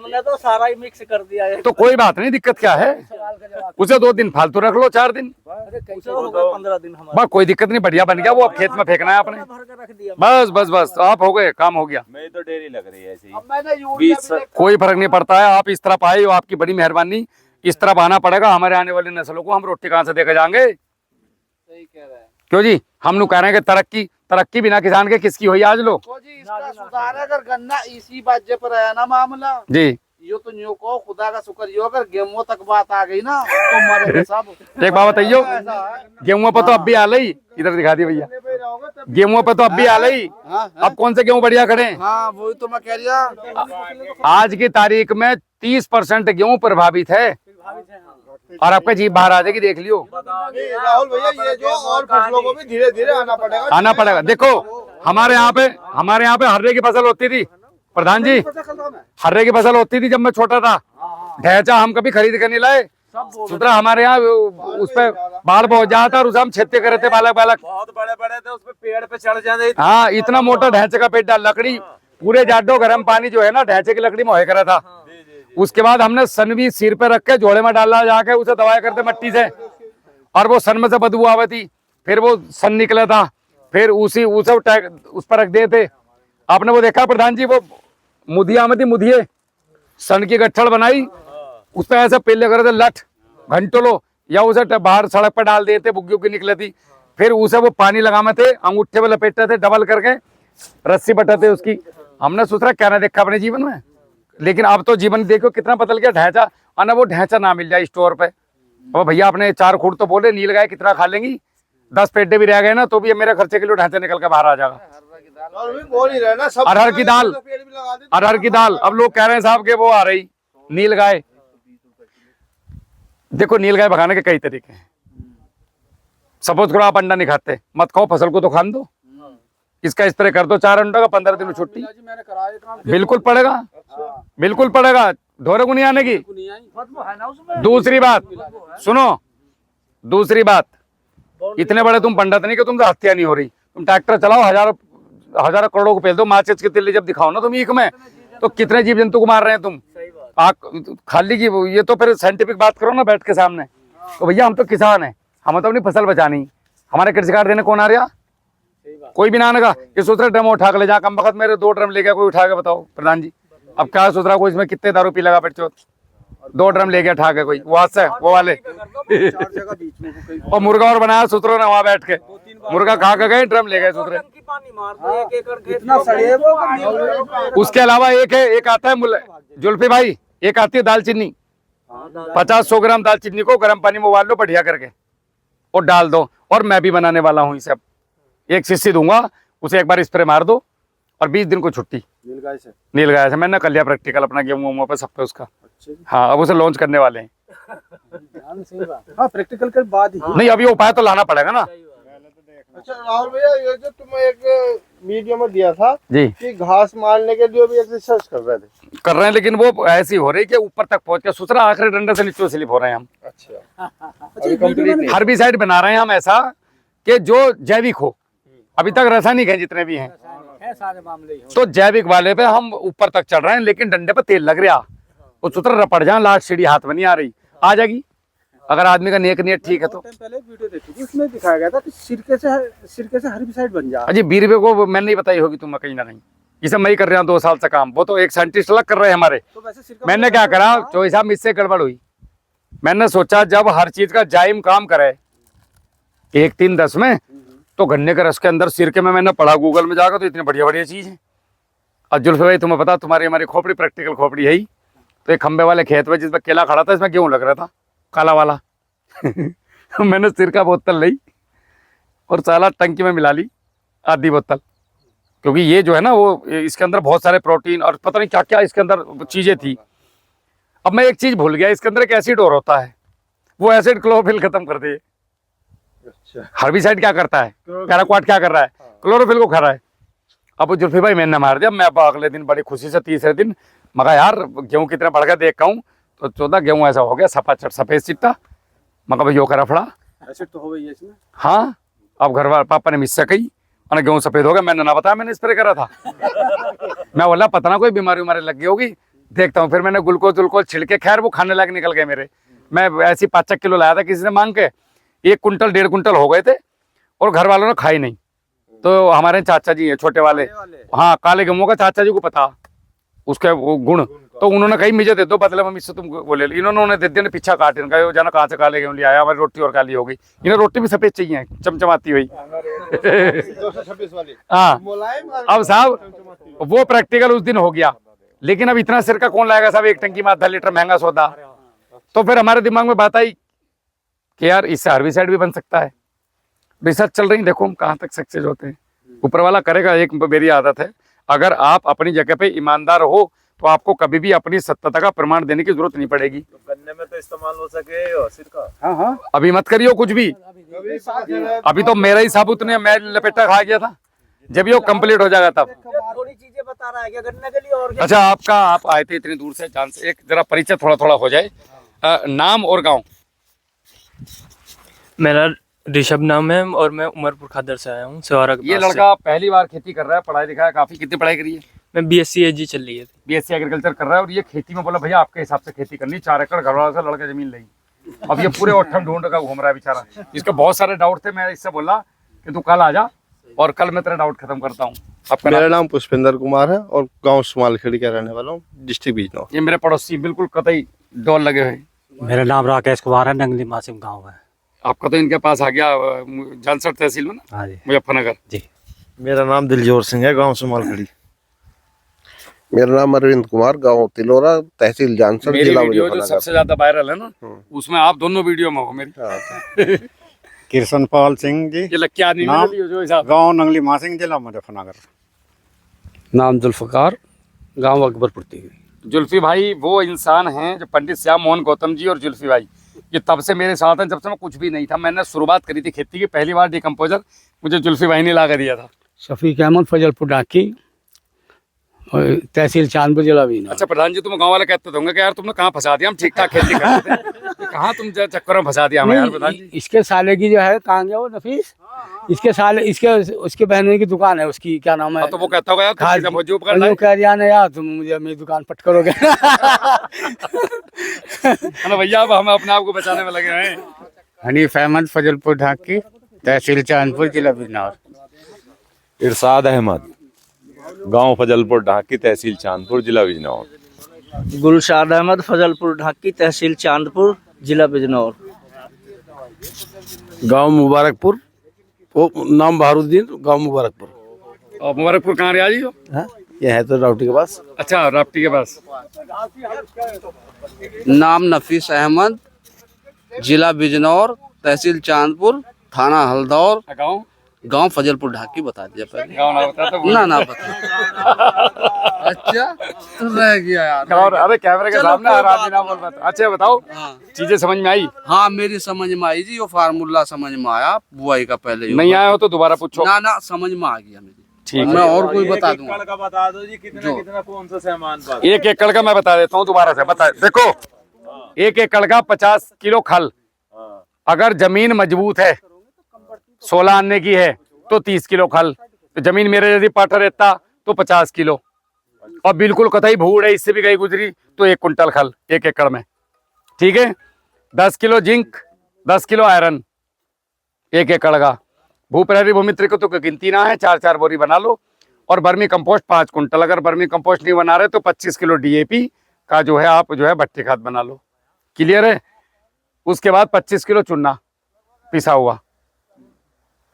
हमने तो सारा ही मिक्स कर दिया है। तो कोई बात नहीं, दिक्कत क्या है, उसे 2 दिन फालतू रख लो, 4 दिन, उसे हो गए 15 दिन हमारे। बस कोई दिक्कत नहीं, बढ़िया बन गया वो। अब खेत में फेंकना है आपने, भर के रख दिया। बस बस बस, आप हो गए, काम हो गया। मेरी तो डेरी लग रही है ऐसी। कोई फर्क नहीं पड़ता है, आप इस तरफ आए हो, आपकी बड़ी मेहरबानी। इस तरफ आना पड़ेगा, हमारे आने वाली नस्लों को हम रोटी कहाँ से देकर जाएंगे। सही कह रहे हैं क्यों जी, हम लोग कह रहे हैं कि तरक्की बिना किसान के किसकी हुई आज लो जी। इसका सुधार है, अगर गन्ना इसी बात पर आया ना मामला जी। यो तो न्यू को खुदा का शुक्र, यो अगर गेहूं तक बात आ गई ना तो मरे सब। एक बात बताइयो, गेहूं पे तो अब भी आ रही, इधर दिखा दी भैया, गेहूं पे तो अब भी आ रही। अब कौन से गेहूं बढ़िया खड़े हैं? हाँ वही तो मैं कह रहा, आज की तारीख में 30% गेहूं प्रभावित है, और आपका जीप बाहर आ जाएगी, देख लियो। राहुल भैया ये जो और फसलों को भी धीरे धीरे आना पड़ेगा। देखो हमारे यहाँ पे हर्रे की फसल होती थी प्रधान जी, हर्रे की फसल होती थी जब मैं छोटा था। ढैंचा हम कभी खरीद कर नहीं लाए, सुतरा हमारे यहाँ उस पे बाढ़ पहुंच जाता और उसे हम छेत्ते करे थे, बालक बहुत बड़े बड़े थे, उसपे पेड़ पे चढ़ जाते। हाँ, इतना मोटा ढैंचे का पेट डाल, लकड़ी पूरे जाडो गर्म पानी जो है ना ढैंचे की लकड़ी में होया करा था। उसके बाद हमने सन भी सिर पे रख के जोड़े में डाला, जाके उसे दबाया करते मट्टी से, और वो सन में से बदबू आवे थी, फिर वो सन निकला था, फिर उसे उस पर रख दिए थे। आपने वो देखा प्रधान जी, वो मुधिया में थी, मुधिये सन की गट्ठड़ बनाई, उस पर ऐसे पेले करे थे लठ घंटों लो, या उसे बाहर सड़क पर डाल देते, बुग्गी उग्गी निकले थी, फिर उसे वो पानी लगाते थे, अंगूठे में लपेटते थे, डबल करके रस्सी बटाते उसकी। हमने सोचा क्या ना देखा अपने जीवन में, लेकिन अब तो जीवन देखो कितना बदल गया। ढैंचा आना, वो ढैंचा ना मिल जाए स्टोर पे। अब भैया अपने 4 खूट तो बोले, नील गाय कितना खा लेंगी, 10 पेटे भी रह गए ना तो भी मेरे खर्चे के लिए ढैंचा निकल के बाहर आ जाएगा। अरहर की दाल, अरहर की दाल, अब लोग कह रहे हैं साहब के वो आ रही नील गाय। देखो नील गाय भगाने के कई तरीके हैं। सपोज करो आप अंडा नहीं खाते, मत खाओ, फसल को तो खान दो, इसका स्प्रे कर दो 4 अंडों का, 15 दिन में छुट्टी। बिल्कुल पड़ेगा, बिल्कुल पड़ेगा, ढोरे को नहीं आने की। दूसरी बात सुनो, दूसरी बात, इतने बड़े तुम पंडित नहीं कि तुमसे हत्या नहीं हो रही। तुम ट्रैक्टर चलाओ, हजारों करोड़ों को पेल दो, माचिस की तिल्ली जब दिखाओ ना तुम ईख में, तो कितने जीव जंतु को मार रहे हैं तुम। खाली की ये तो फिर साइंटिफिक बात करो ना बैठ के सामने। तो भैया हम तो किसान हैं, हमें तो अपनी फसल बचानी, हमारे कृषि कार्ड देने कौन आ रहा? कोई भी ना आने का। ये सोच रहे ड्रम उठा के ले जा, कम वक्त मेरे 2 ड्रम ले गया कोई उठा के, बताओ प्रधान जी। अब क्या सोच रहा कोई इसमें कितने दारू पी लगा पेट चोट, 2 ड्रम ले गया उठा के कोई, वो से वो वाले और मुर्गा और बनाया सुतरो ना वहाँ बैठ के, मुर्गा खा के गए, ड्रम ले गए सुतरे। उसके अलावा एक आता है जुल्फी भाई, एक आती है दालचीनी, 50-100 ग्राम दालचीनी को गर्म पानी में उबाल लो बढ़िया करके और डाल दो। और मैं भी बनाने वाला हूँ इसे, अब 1 शीशी दूंगा, उसे एक बार स्प्रे मार दो और 20 दिन को छुट्टी। नील गाय से मैंने कर लिया प्रैक्टिकल अपना गेहूं पे सब पे उसका। हाँ, अब उसे लॉन्च करने वाले हैं। हाँ प्रैक्टिकल के बाद ही नहीं, अभी उपाय तो लाना पड़ेगा ना। अच्छा राहुल भैया, ये जो तुम एक वीडियो में दिया था जी कि घास मारने के लिए भी एक्सरसाइज कर रहे हैं, लेकिन वो ऐसी हो रही कि ऊपर तक पहुंच के सुतरा आखिरी डंडे से नीचे स्लिप हो रहे हैं हम। अच्छा हर्बिसाइड बना रहे हैं हम ऐसा कि जो जैविक हो, अभी तक रासायनिक है जितने भी हैं, सारे मामले तो जैविक वाले पे हम ऊपर तक चढ़ रहे हैं, लेकिन डंडे पे तेल लग रहा, वो सुतरा रपड़ जाए, लास्ट सीढ़ी हाथ में नहीं आ रही, आ जाएगी अगर आदमी का नेक नियत ठीक है तो। पहले वीडियो देखी थी, उसमें दिखाया गया था कि सिरके से हर्बिसाइड बन जा। अजी 20 रुपए को मैंने नहीं बताई होगी तुम्हें कहीं ना कहीं, इसे मैं ही कर रहा हूँ 2 साल से काम, वो तो एक साइंटिस्ट अलग कर रहे हैं हमारे। तो वैसे मैंने क्या करा, चौधरी साहब मुझसे गड़बड़ हुई, मैंने सोचा जब हर चीज का जाइम काम करे 1-3-10 में, तो गन्ने के रस के अंदर सिरके में मैंने पढ़ा गूगल में जाकर, तो इतनी बढ़िया बढ़िया चीज है। और जुल्फे भाई तुम्हें पता, तुम्हारी हमारी खोपड़ी प्रैक्टिकल खोपड़ी है ही, तो एक खंबे वाले खेत में जिसमें केला खड़ा था, इसमें गेहूं लग रहा था काला वाला मैंने सिरका बोतल ली और साला टंकी में मिला ली आधी बोतल, क्योंकि ये जो है ना वो इसके अंदर बहुत सारे प्रोटीन और पता नहीं क्या क्या इसके अंदर चीजें थी। अब मैं एक चीज भूल गया, इसके अंदर एक एसिड और होता है, वो एसिड क्लोरोफिल खत्म कर दे। अच्छा हर्बिसाइड क्या करता है, पैराक्वाट क्या कर रहा है, क्लोरोफिल को खा रहा है। अब वो जुल्फी भाई मैंने मार दिया, मैं अगले दिन बड़ी खुशी से तीसरे दिन मगा यार गेहूं कितना बढ़ गया देख कहूँ, तो 14 गेहूं ऐसा हो गया सफेद चिट्टा। मगर भाई यो करा फड़ा एसिड तो हो गई है इसमें। हाँ, अब घर वाले पापा ने मिससे कही और गेहूं सफेद हो गया, मैंने ना बताया मैंने स्प्रे करा था मैं बोला पता ना कोई बीमारी उमारी लग गई होगी, देखता हूँ। फिर मैंने ग्लूकोज ग्लूकोज छिड़के, खैर वो खाने लायक निकल गए मेरे। मैं ऐसी 5 किलो लाया था किसी ने मांग के, 1 कुंटल 1.5 कुंटल हो गए थे और घर वालों ने खाई नहीं। तो हमारे चाचा जी हैं छोटे वाले, हाँ काले गेहूं का, चाचा जी को पता उसके वो गुण, तो उन्होंने कही मुझे दे दो, बदले में इससे तुम वो ले लो। इन्होंने दे दिया, पीछा काट, इनका जाना कहाँ से काले गेहूं ले आया, हमारी रोटी और काली हो गई। इन्हें रोटी भी सफेद चाहिए, चमचमाती हुई। 226 वाली हाँ मुलायम। अब साहब वो प्रैक्टिकल उस दिन हो गया, लेकिन अब इतना सिरका कौन लाएगा साहब, 1 टंकी में आधा लीटर महंगा सौदा। तो फिर हमारे दिमाग में बात आई कि यार इससे हर्बिसाइड भी बन सकता है। रिसर्च चल रही, देखो हम कहाँ तक सक्सेस होते हैं, ऊपर वाला करेगा। एक मेरी आदत है, अगर आप अपनी जगह पे ईमानदार हो तो आपको कभी भी अपनी सत्यता का प्रमाण देने की जरूरत नहीं पड़ेगी। तो गन्ने में तो इस्तेमाल हो सके सिरका। हाँ हाँ अभी मत करियो कुछ भी, अभी तो मेरा ही साबुत ने मैं लपेटा खा गया था, जब ये कंप्लीट हो जाएगा तब। थोड़ी चीजें बता रहा है क्या गन्ने के लिए और क्या? अच्छा आपका, आप आए थे इतनी दूर से, जान से एक जरा परिचय थोड़ा थोड़ा हो जाए, नाम और गांव। मेरा ऋषभ नाम है और मैं उमरपुर खादर से आया हूँ, सवारा के ये पास से। लड़का पहली बार खेती कर रहा है, पढ़ाई लिखा है काफी। कितनी पढ़ाई करी है? मैं बीएससी एजी चल रही है। बीएससी एग्रीकल्चर कर रहा है, और ये खेती में बोला भैया आपके हिसाब से खेती करनी, 4 एकड़ घर वालों से लड़के जमीन ली। अब ये पूरे ओठम ढूंढ का घूम रहा है बेचारा। इसके बहुत सारे डाउट थे, मैं इससे बोला कि तू कल आ जा और कल मैं तेरा डाउट खत्म करता हूँ। आपका मेरा नाम पुष्पेंद्र कुमार है और गांव सुमालखेड़ी का रहने वाला हूँ, डिस्ट्रिक्ट बिजनौर। ये मेरे पड़ोसी बिल्कुल कतई डोल लगे हुए। मेरा नाम राकेश कुमार है, नंगली मासिम गांव है। आपका तो इनके पास आ गया, जानसठ तहसील में ना, हाँ जी मुजफ्फरनगर। जी। मेरा नाम दिलजोर सिंह है, गांव सुमालखेड़ी। मेरा नाम अरविंद कुमार, गांव तिलोरा, तहसील जानसर, मेरी जिला वीडियो जो मुजफ्फरनगर। सबसे ज्यादा वायरल है ना, उसमें आप दोनों वीडियो में हो मेरी। कृष्णपाल सिंह जी, ये लक्की आदमी नाम? मेरे लिए जो हिसाब। गांव नंगली मासिंग, जिला मुजफ्फरनगर। नाम जुल्फकार, गांव अकबरपुर। जुल्फी भाई वो इंसान हैं जो पंडित श्याम मोहन गौतम जी और जुल्फी भाई, ये तब से मेरे साथ हैं जब से मैं कुछ भी नहीं था। मैंने शुरुआत करी थी खेती की, पहली बार डिकम्पोजर मुझे जुल्फी भाई ने ला कर दिया था। शफीक अहमद, फजलपुर डाकी, और तहसील चांदपुर, जिला बीना। अच्छा प्रधान जी, तुम गांव वाले कहते होंगे कि यार तुमने कहाँ फंसा दिया, हम ठीक ठाक खेती करते थे, कहाँ तुम चक्कर में फंसा दिया हमें यार प्रधान जी। इसके साले की जो है, कहाँ गया वो नफीस, इसके साले, इसके उसके बहनों की दुकान है, उसकी क्या नाम है, तो वो कहता होगा यार तुम सीधा भोजू उपकर लाए। वो कह दिया ना यार तुम मुझे मेरी दुकान पट करोगे। अरे भैया अब हम अपने आप को बचाने में लगे हैं। हनीफ अहमद, फजलपुर ढाकी, तहसील चांदपुर, जिला बिजनौर। इरशाद अहमद, गांव फजलपुर ढाकी, तहसील चांदपुर, जिला बिजनौर। गुलशाद अहमद, फजलपुर ढाकी, तहसील चांदपुर, जिला बिजनौर। गांव मुबारकपुर, वो नाम बहारुद्दीन, गांव मुबारकपुर। और मुबारकपुर कहाँ रहा जी हो? ये है तो राउटी के पास। अच्छा राप्ती के पास। नाम नफीस अहमद, जिला बिजनौर, तहसील चांदपुर, थाना हल्दौर, गाँव गांव फजलपुर ढाकी। बता दिया पहले, गाँव ना बता तो ना बता। अच्छा तो रह गया यार। और अरे कैमरे के सामने हर आदमी ना बोल रहा। अच्छा बताओ, चीजें समझ में आई? हाँ मेरी समझ में आई जी, वो फार्मूला समझ में आया बुआई का। पहले नहीं आया हो तो दोबारा पूछो। ना समझ में आ गया मेरी। ठीक मैं और कोई बता दूंगा। का बता दो जी, कितना कितना कौन सा सामान पास। 1 एकड़ का मैं बता देता हूँ दोबारा से। बता देखो, 1 एकड़ का 50 किलो खल, अगर जमीन मजबूत है, 16 आने की है तो 30 किलो खल। तो जमीन मेरे यदि पाटर रहता तो 50 किलो, और बिल्कुल कतई भूड़ है, इससे भी गई गुजरी तो 1 कुंटल खल 1 एकड़ में। ठीक है, 10 किलो जिंक, 10 किलो आयरन 1 एकड़ का। भूप्रहरी भूमित्र को तो गिनती ना है, 4-4 बोरी बना लो। और बर्मी कंपोस्ट 5 कुंटल, अगर बर्मी कंपोस्ट नहीं बना रहे तो 25 किलो DAP का जो है आप जो है भट्टी खाद बना लो। क्लियर है? उसके बाद 25 किलो चूना पिसा हुआ,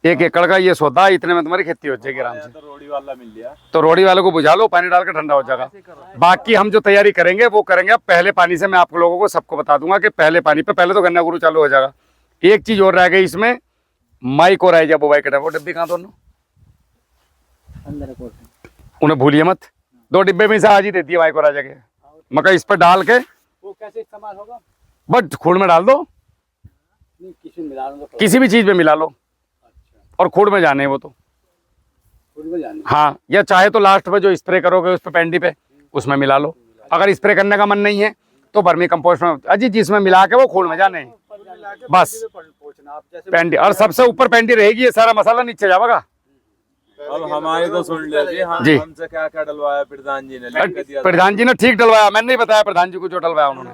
1 एकड़ का ये सौदा। इतने में तुम्हारी खेती हो जाएगी आराम से। तो रोड़ी वाला मिल गया, तो रोड़ी वाले को बुझा लो, पानी डाल के ठंडा हो जाएगा। बाकी हम जो तैयारी करेंगे वो करेंगे अब पहले पानी से। मैं आप लोगों को सबको बता दूंगा कि पहले पानी पे पहले तो गन्ना गुरु चालू हो जाएगा। एक चीज और रह गई इसमें, माइक और आएगा बुवाई के टाइम। वो डिब्बी कहाँ दोनों? उन्हें भूलिए मत, 2 डिब्बे में से आज ही दे दिए माइक और आ जाके। मगर इस पर डाल के वो कैसे इस्तेमाल होगा? बट खूड़ में डाल दो, नहीं, किसी में मिला लो, किसी भी चीज में मिला लो, और खूड़ में जाने वो तो। खुद में जाने। हाँ, या चाहे तो लास्ट में जो स्प्रे करोगे उस पे पेंडी पे उसमें मिला लो। अगर स्प्रे करने का मन नहीं है तो वर्मी कंपोस्ट में, अजी जिसमें मिला के वो खूड़ में जाने हैं बस। पेंडी, और सबसे ऊपर पेंडी रहेगी, ये सारा मसाला नीचे जाएगा। अब हमारी तो सुन लीजिए, जी। हमसे क्या क्या डलवाया प्रधान जी ने, लिख के दिया था। प्रधान जी ने ठीक डलवाया, मैंने नहीं बताया प्रधान जी को जो डलवाया उन्होंने।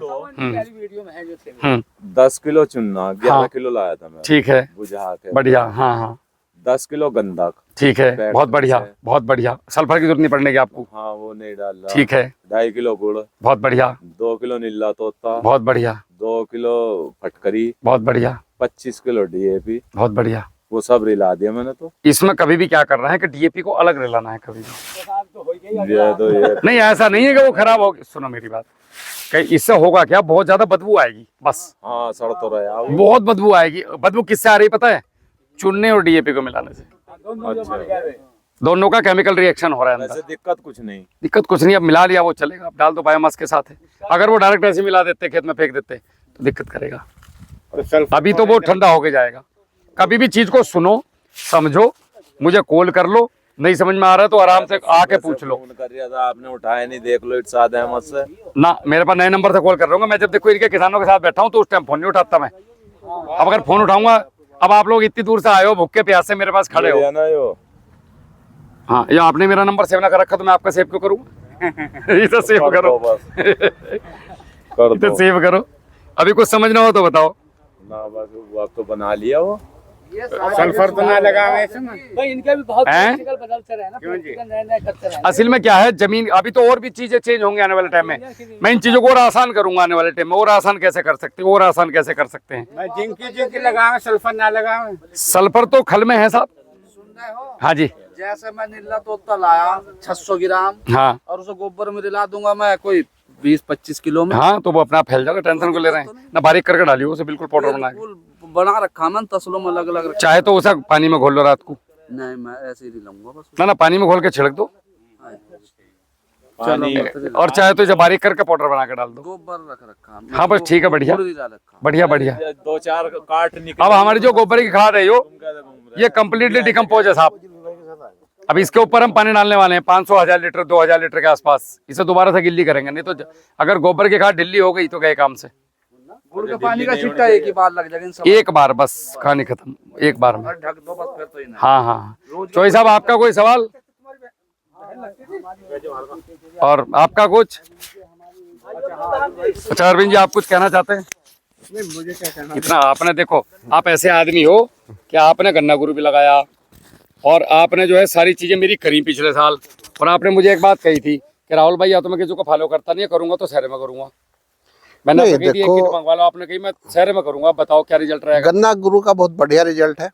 10 किलो चुनना, 11 हाँ। किलो लाया था मैं, ठीक है, बुझा के। बढ़िया। हाँ हाँ 10 किलो गंधक, ठीक है, पैक बहुत बढ़िया, से। बहुत बढ़िया। सल्फर की जरूरत नहीं पड़ने की आपको। हाँ वो नहीं डाल रहा। ठीक है, 2.5 किलो गुड़, बहुत बढ़िया, 2 किलो नीला तोता, बहुत बढ़िया, 2 किलो फटकरी, बहुत बढ़िया, 25 किलो DAP, बहुत बढ़िया। वो सब रिला दिया मैंने तो। इसमें कभी भी क्या करना है कि डीएपी को अलग रिलाना है कभी भी। ये तो ये नहीं, ऐसा नहीं है कि वो खराब हो। सुनो मेरी बात, कहीं इससे होगा क्या, बहुत ज्यादा बदबू आएगी बस। हाँ सड़ तो रहा है। बहुत बदबू आएगी। बदबू किससे आ रही पता है? चुनने और डीएपी को मिलाने से। अच्छा, दोनों का केमिकल रिएक्शन हो रहा है अंदर। वैसे दिक्कत कुछ नहीं। दिक्कत कुछ नहीं, अब मिला लिया वो चलेगा। अब डाल दो बायोमास के साथ है। अगर वो डायरेक्ट ऐसे मिला देते, खेत में फेंक देते, तो दिक्कत करेगा। अभी तो वो ठंडा होके जाएगा। कभी भी चीज को सुनो, समझो, मुझे कॉल कर लो। नहीं समझ में आ रहा है तो आराम से आके पूछ लो। फोन कर रहा था आपने, उठाया नहीं, देख लो इरशाद अहमद से। ना, मेरे पास नए नंबर से कॉल कर रहा हूँ मैं। जब देखो इनके किसानों के साथ बैठा हूँ तो उस टाइम फोन नहीं उठाता मैं। अब अगर फोन उठाऊंगा, अब आप लोग इतनी दूर से आए हो, भूखे प्यासे मेरे पास खड़े हो। ये ना यो हाँ, या आपने मेरा नंबर सेव ना कर रखा तो मैं आपका सेव क्यों करूँ? इसे सेव कर करो, दो बस, कर इसे दो सेव करो। अभी कुछ समझना हो तो बताओ। ना, बस वो अब तो बना लिया वो। सल्फर तो ना लगा हुआ है इसमें। भाई इनके भी बहुत हैं? प्रैक्टिकल बदलते रहे ना, क्यों जी? प्रैक्टिकल नए करते रहे। असल में क्या है, जमीन अभी तो और भी चीजें चेंज होंगी आने वाले टाइम में। मैं इन चीजों को और आसान करूंगा आने वाले टाइम में। और आसान कैसे कर सकते हैं, और आसान कैसे कर सकते हैं? मैं जिंकी लगा हुआ, सल्फर ना लगा हुआ। सल्फर तो खल में है साहब। सुन रहे हो? हाँ जी, जैसे मैं नीला तोता लाया 600 ग्राम हाँ और उसे गोबर में मिला दूंगा मैं कोई 20-25 किलो में। हाँ, तो वो अपना आप फैल जाएगा। टेंशन को ले रहे हैं ना, बारीक करके डालिए उसे, बिल्कुल पाउडर बना के। बिल्कुल बना रखा मैं तसलों में अलग अलग। चाहे तो उसे पानी में घोल लो रात को। नहीं, मैं ऐसे ही नहीं लूंगा बस। ना, पानी में घोल के छिड़क दो। पानी और चाहे तो इसे बारीक करके पाउडर बना के डाल दो। गोबर रख रखा। हाँ बस ठीक है, बढ़िया गुड़ भी डाल रखा। बढ़िया बढ़िया। 2-4 काट निकल। अब हमारी जो गोबर की खाद है ये कम्प्लीटली डिकम्पोज है साहब। अब इसके ऊपर हम पानी डालने वाले हैं 500-1000 लीटर 2000 लीटर के आसपास। इसे दोबारा से गिल्ली करेंगे, नहीं तो अगर गोबर की खाद ढिल्ली हो गई तो गए काम से। गुड़ के पानी का छिट्टा एक ही बार लग जाएगा इन सब। एक बार बस, कहानी खत्म, एक बार में। ढक दो बस, फिर तो ही नहीं। हाँ हाँ, चौधरी साहब आपका कोई सवाल और आपका कुछ? अच्छा अरविंद जी, आप कुछ कहना चाहते हैं? मुझे क्या कहना। इतना आपने देखो, आप ऐसे आदमी हो कि आपने गन्ना गुरु भी लगाया और आपने जो है सारी चीजें मेरी करी पिछले साल। और आपने मुझे एक बात कही थी कि राहुल भाई, या तो मैं किसी को फॉलो करता नहीं, करूंगा तो शहर में करूंगा। मैंने नहीं, कही थी एक देखो- किट मंगवा लो, आपने कही मैं शहर में करूंगा। बताओ क्या रिजल्ट रहेगा? गन्ना गुरु का बहुत बढ़िया रिजल्ट है।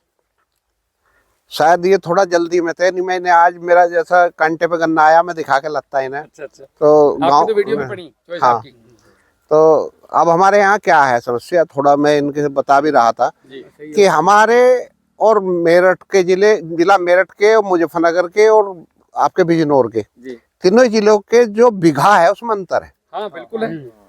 शायद ये थोड़ा जल्दी में थे, नहीं मैंने आज मेरा जैसा कांटे पे गन्ना आया, मैं दिखा के लगता है इन्हें। अच्छा अच्छा, तो आपकी तो वीडियो भी पड़ी चौधरी साहब हाँ। की। तो अब हमारे यहाँ क्या है समस्या, थोड़ा मैं इनके से बता भी रहा था कि हमारे और मेरठ के जिला मेरठ के और मुजफ्फरनगर के और आपके बिजनौर के जी। तीनों जिलों के जो बीघा है उसमें अंतर है। हाँ बिल्कुल है।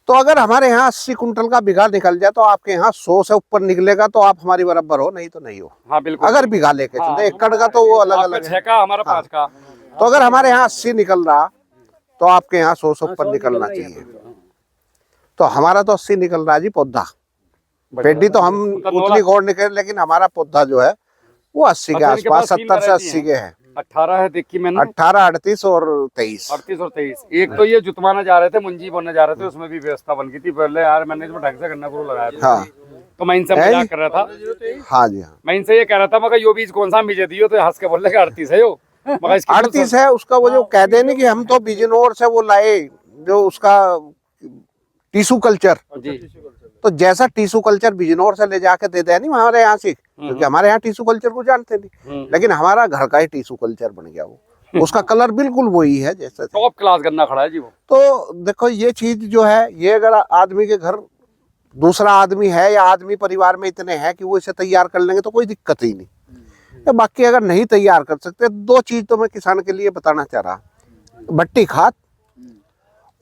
तो अगर हमारे यहाँ 80 कुंटल का बीघा निकल जाए तो आपके यहाँ 100 से ऊपर निकलेगा तो आप हमारी बराबर हो, नहीं तो नहीं हो। हाँ बिल्कुल। अगर बीघा लेके हाँ, चलते, एकड़ का तो वो अलग आपका अलग 6 है। का, हमारा 5 का। तो अगर हमारे यहाँ 80 निकल रहा तो आपके यहाँ 100 से ऊपर निकलना चाहिए। तो हमारा तो 80 निकल रहा है जी पौधा। पेडी तो हम उतनी गौर नहीं करें, लेकिन हमारा पौधा जो है वो 80 के अच्छा, इनके आसपास, पास 70 से 80 के हैं। 18 है देखी मैंने, 18, 38 और 23। 38 और 23। एक तो ये जुतवाना जा रहे थे, मुंजी बोने जा रहे थे, उसमें भी व्यवस्था बन गई थी पहले। यार मैंने इसमें ढंग से गन्ना गुरु लगाया था। हाँ तो मैं इनसे है मजाक जी? कर रहा था। हाँ जी हाँ, मैं इनसे ये कह रहा था, मगर यो बीज कौन सा बीज दियो? तो हंस के बोल रहे 38 है यो। मगर इसकी 38 है उसका। वो जो कह देने कि हम तो बिजनौर से वो लाए जो उसका टिश्यू कल्चर, जी तो जैसा टिश्यू कल्चर बिजनौर से ले जाके दे दे नहीं हमारे यहाँ से, क्योंकि हमारे यहाँ टिश्यू कल्चर को जानते नहीं, लेकिन हमारा घर का ही टिश्यू कल्चर बन गया वो। उसका कलर बिल्कुल वही है जैसा। टॉप क्लास गन्ना खड़ा है जी वो। तो देखो ये चीज जो है, ये अगर आदमी के घर दूसरा आदमी है या आदमी परिवार में इतने हैं कि वो इसे तैयार कर लेंगे तो कोई दिक्कत ही नहीं। तो बाकी अगर नहीं तैयार कर सकते, 2 चीज तो मैं किसान के लिए बताना चाह रहा, भट्टी खाद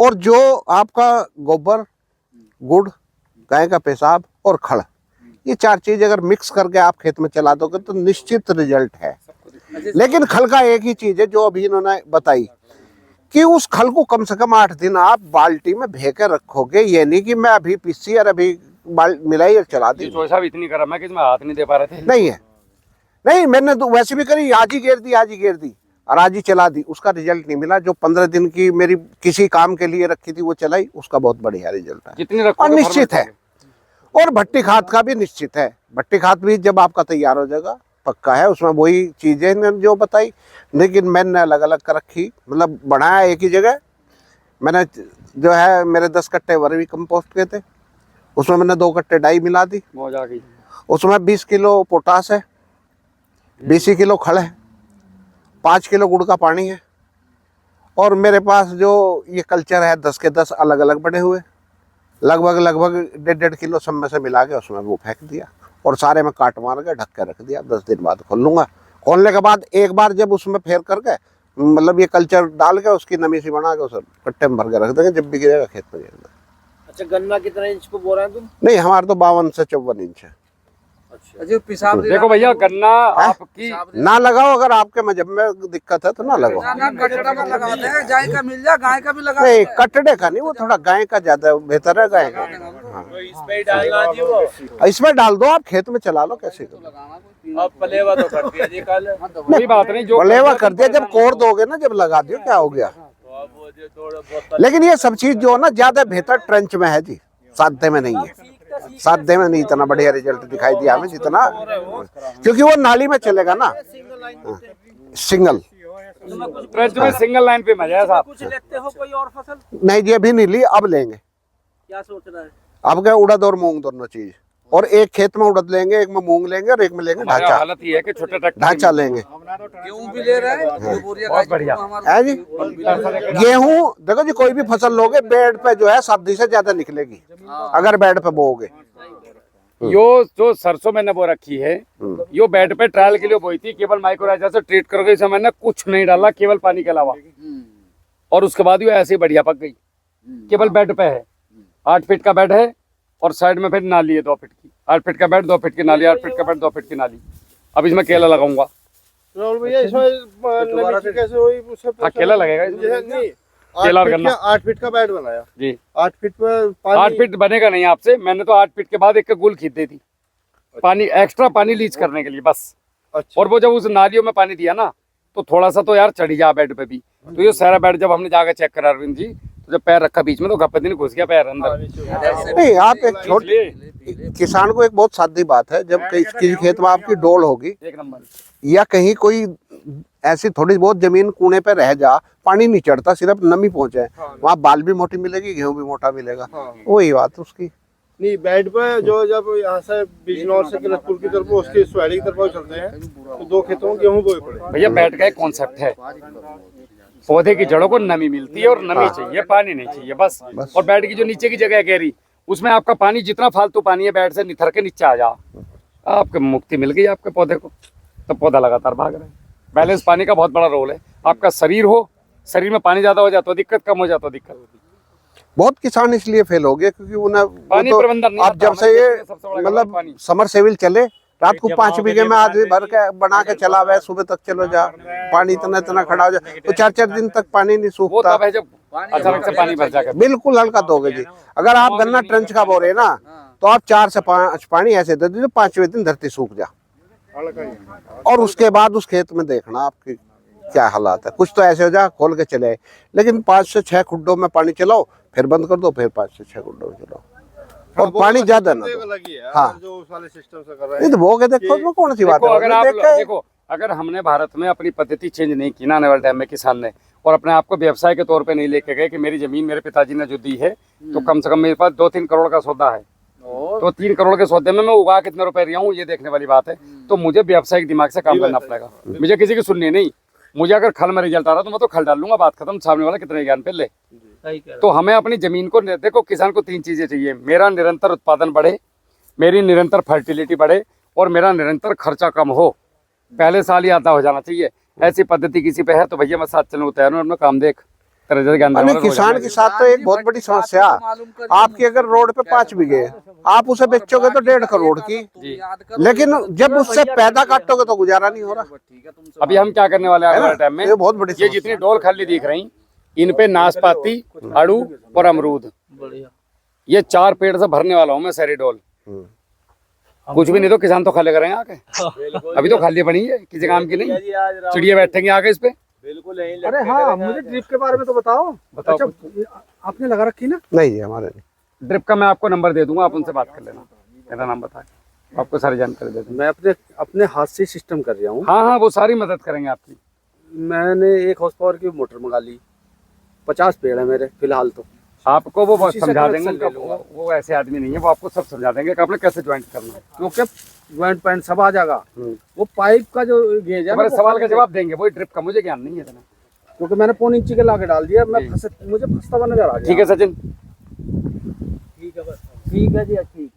और जो आपका गोबर, गुड़, गाय का पेशाब और खड़, ये 4 चीज अगर मिक्स करके आप खेत में चला दोगे तो निश्चित रिजल्ट है। लेकिन खल का एक ही चीज है जो अभी इन्होंने बताई कि उस खल को कम से कम 8 दिन आप बाल्टी में भे के रखोगे। ये नहीं कि मैं अभी पीसी और अभी मिलाई और चला दी, चौधरी साहब इतनी गर्म है कि इसमें हाथ नहीं दे पा रहे थे। नहीं है। नहीं, मैंने तो वैसे भी करी, आज ही घेर दी और आज ही चला दी, उसका रिजल्ट नहीं मिला। जो 15 दिन की मेरी किसी काम के लिए रखी थी वो चलाई, उसका बहुत बढ़िया रिजल्ट है। जितनी और निश्चित है, और भट्टी खाद का भी निश्चित है। भट्टी खाद भी जब आपका तैयार हो जाएगा, पक्का है, उसमें वही चीजें मैंने जो बताई, लेकिन मैंने अलग अलग कर रखी, मतलब बढ़ाया एक ही जगह। मैंने जो है मेरे 10 कट्टे वर्मी कंपोस्ट के थे, उसमें मैंने 2 कट्टे डाई मिला दी, मौज आ गई। उसमें 20 किलो पोटास है, 20 किलो खड़ है, 5 किलो गुड़ का पानी है, और मेरे पास जो ये कल्चर है 10 के 10 अलग अलग बने हुए, लगभग 1.5 किलो सब में से मिला के उसमें वो फेंक दिया, और सारे में काट मार के ढक के रख दिया। 10 दिन बाद खोल लूंगा। खोलने के बाद एक बार जब उसमें फेर करके, मतलब ये कल्चर डाल के उसकी नमी सी बना के उसे कट्टे में भर के रख देंगे, जब भी गिरेगा खेत में गिरेगा। अच्छा, गन्ना कितना इंच को बो रहे हैं तुम? नहीं, हमारे तो 52 से 54 इंच है। पेशाब देखो भैया, गन्ना आपकी ना लगाओ, अगर आपके मजहब में दिक्कत है तो ना लगाओ। गाय का मिल जाए, गाय का भी लगा। नहीं, कटड़े का नहीं, वो थोड़ा गाय का ज्यादा बेहतर है, गाय का। हाँ। इसमें डालना जी वो। इसमें डाल दो, आप खेत में चला लो, कैसे करो। अब पलेवा तो कर दिया जी कल। कोई बात नहीं, जो बलेवा कर दिया, जब कोड़ दोगे ना, जब लगा दियो, क्या हो गया। लेकिन ये सब चीज जो है ना, ज्यादा बेहतर ट्रेंच में है जी, सादे में नहीं है। सादे में नहीं इतना बढ़िया रिजल्ट दिखाई दिया हमें जितना, क्योंकि वो नाली में चलेगा ना। सिंगल ट्रेंच में सिंगल लाइन पे मजा है साहब। कुछ लेते हो कोई और फसल? नहीं जी, अभी नहीं ली, अब लेंगे। क्या सोच रहा है? अब क्या, उड़द और मूंग दोनों चीज, और एक खेत में उड़द लेंगे, एक में मूंग लेंगे, और एक में लेंगे हमारी ढांचा। हालत ये है कि छोटे ट्रैक्टर ढांचा लेंगे। गेहूं भी ले रहे हैं, बहुत बढ़िया है जी। गेहूं देखो जी, कोई भी फसल लोगे, बेड पे जो है 7 से ज्यादा निकलेगी अगर बेड पे बोओगे। यो जो सरसों मैंने बो रखी है, यो बेड पे ट्रायल के लिए बोई थी, केवल माइक्रोराइजा से ट्रीट करके इसे मैंने कुछ नहीं डाला, केवल पानी के अलावा, और उसके बाद ये ऐसे ही बढ़िया पक गई। केवल बेड पे है, 8 फीट का बेड है, और साइड में फिर नाली है 2 फीट की। 8 फीट का बेड, 2 फीट की नाली, 8 फीट का बेड, 2 फीट की नाली। अब इसमें केला लगाऊंगा। राहुल भैया, इसमें नमी कैसे हुई उससे हाँ, केला लगेगा इसमें। नहीं, केला और गन्ना। 8 फीट का बेड बनाया जी। 8 फीट पर पानी। 8 फीट बनेगा नहीं आपसे, मैंने तो 8 फीट के बाद एक गुल खींच दी थी, पानी एक्स्ट्रा पानी लीच करने के लिए बस। अच्छा। और वो जब उस नालियों में पानी दिया ना, तो थोड़ा सा तो यार चढ़ी जा बेड पे भी। तो ये सारा बेड जब हमने जाकर चेक करा अरविंद जी, तो जब पैर रखा बीच में तो गप्पे दिन घुस गया पैर अंदर। नहीं, आप एक छोटे किसान को एक बहुत सादी बात है, जब किसी खेत में आपकी डोल होगी, एक नंबर। या कहीं कोई ऐसी थोड़ी बहुत जमीन कूने पे रह जा, पानी नहीं चढ़ता, सिर्फ नमी पहुंचे, वहाँ बाल भी मोटी मिलेगी, गेहूं भी मोटा मिलेगा। वही बात उसकी। नहीं, बेड पे जो जब यहाँ से बिजनौर से किलतपुर की तरफ उसके सुहाड़ी की तरफ चलते हैं, तो 2 खेतों में गेहूं बोए पड़े। भैया, बेड का एक कॉन्सेप्ट है, पौधे की जड़ों को नमी मिलती है, और नमी चाहिए, पानी नहीं चाहिए बस। और बेड की जो नीचे की जगह है गहरी, उसमें आपका पानी जितना फालतू पानी है बेड से निथर के नीचे आ जा, आपको मुक्ति मिल गई आपके पौधे को, तो पौधा लगातार भाग रहा है। बैलेंस पानी का बहुत बड़ा रोल है। आपका शरीर हो, शरीर में पानी ज्यादा हो जाता है दिक्कत, कम हो जाता है दिक्कत। बहुत किसान इसलिए फेल हो गए क्योंकि उन्हें पानी प्रबंधन नहीं अब जब से ये मतलब समर सेविल चले, रात को 5 बीघे में आदमी भर के बना के चला हुआ है, सुबह तक चलो जा, पानी इतना खड़ा हो जाए तो 4-4 दिन तक पानी नहीं सूखता। अचानक से पानी भर जाएगा, बिल्कुल हल्का दोगे जी। अगर आप गन्ना ट्रंच का बो रहे ना, तो आप 4 से 5 पानी ऐसे दे दीजिए, 5वें दिन धरती सूख जा, और उसके बाद उस खेत में देखना आपकी क्या हालात है। कुछ तो ऐसे हो जा खोल के चले, लेकिन 5 से 6 खुड्डों में पानी चलाओ, फिर बंद कर दो, फिर 5 से 6 खुड्डों में चलाओ, और पानी ज्यादा ना दो। हाँ, जो उस वाले सिस्टम से कर रहे नहीं तो वो के देखो इसमें कौन सी बात है। अगर आप देखो, अगर हमने भारत में अपनी पद्धति चेंज नहीं की ना आने वाले टाइम में किसान ने, और अपने आप को व्यवसाय के तौर पे नहीं लेके गए कि मेरी जमीन मेरे पिताजी ने जो दी है, तो कम से कम मेरे पास 2-3 करोड़ का सौदा है, तो 3 करोड़ के सौदे में मैं उगा कितने रुपए रहा हूँ ये देखने वाली बात है। तो मुझे व्यावसायिक दिमाग से काम करना पड़ेगा, मुझे किसी की सुननी नहीं। मुझे अगर खल में रिजल्ट आ रहा तो मैं तो खल डाल लूंगा, बात खत्म, सामने वाला कितने ज्ञान पे ले। तो हमें अपनी जमीन को देखो, किसान को 3 चीजें चाहिए, मेरा निरंतर उत्पादन बढ़े, मेरी निरंतर फर्टिलिटी बढ़े, और मेरा निरंतर खर्चा कम हो। पहले साल ही आधा हो जाना चाहिए। ऐसी पद्धति किसी पे है तो भैया मैं साथ चलने को तैयार हूँ, अपना काम देख। किसान के साथ तो एक बहुत बड़ी समस्या, आपकी अगर रोड पे 5 बीघे आप उसे बेचोगे तो 1.5 करोड़ की, लेकिन जब उससे पैदा काटोगे तो गुजारा नहीं हो रहा। अभी हम क्या करने वाले हैं टाइम में, ये बहुत बड़ी ये जितनी डोल खाली दिख रही, इन पे नाशपाती, आड़ू और अमरूद, ये 4 पेड़ से भरने वाला हूँ मैं सारी डोल। कुछ भी नहीं तो किसान तो खाली करेंगे आके। अभी तो खाली पड़ी है, किसी काम की नहीं। चिड़िया बैठेंगे आगे इस पे। बिल्कुल यहीं अरे हाँ, मुझे ड्रिप के बारे में तो बताओ। बताओ अच्छा, आपने लगा रखी ना? नहीं जी, हमारे नहीं। ड्रिप का मैं आपको नंबर दे दूंगा, आप उनसे बात कर लेना, मेरा नाम बता के आपको सारी जानकारी दे दूंगा। मैं अपने हाथ से सिस्टम कर रहा हूँ। हाँ हाँ, वो सारी मदद करेंगे आपकी। मैंने 1 हॉर्स पावर की मोटर मंगा ली। 50 पेड़ है मेरे फिलहाल तो। आपको वो उसी से समझा कनेक्शन देंगे। ले लूंगा। वो ऐसे आदमी नहीं है, वो आपको सब समझा देंगे कि आपने कैसे ज्वाइंट करना है। क्योंकि ज्वाइंट पैंट सब आ जाएगा। वो पाइप का जो गेज है हमारे वो सवाल का जवाब देंगे, वही ड्रिप का मुझे ज्ञान नहीं है इतना। क्योंकि मैंने 1.5 इंची के लाके डाल दिया। मुझे फंसता हुआ नजर आ गया। ठीक है सचिन। ठीक है जी, ठीक।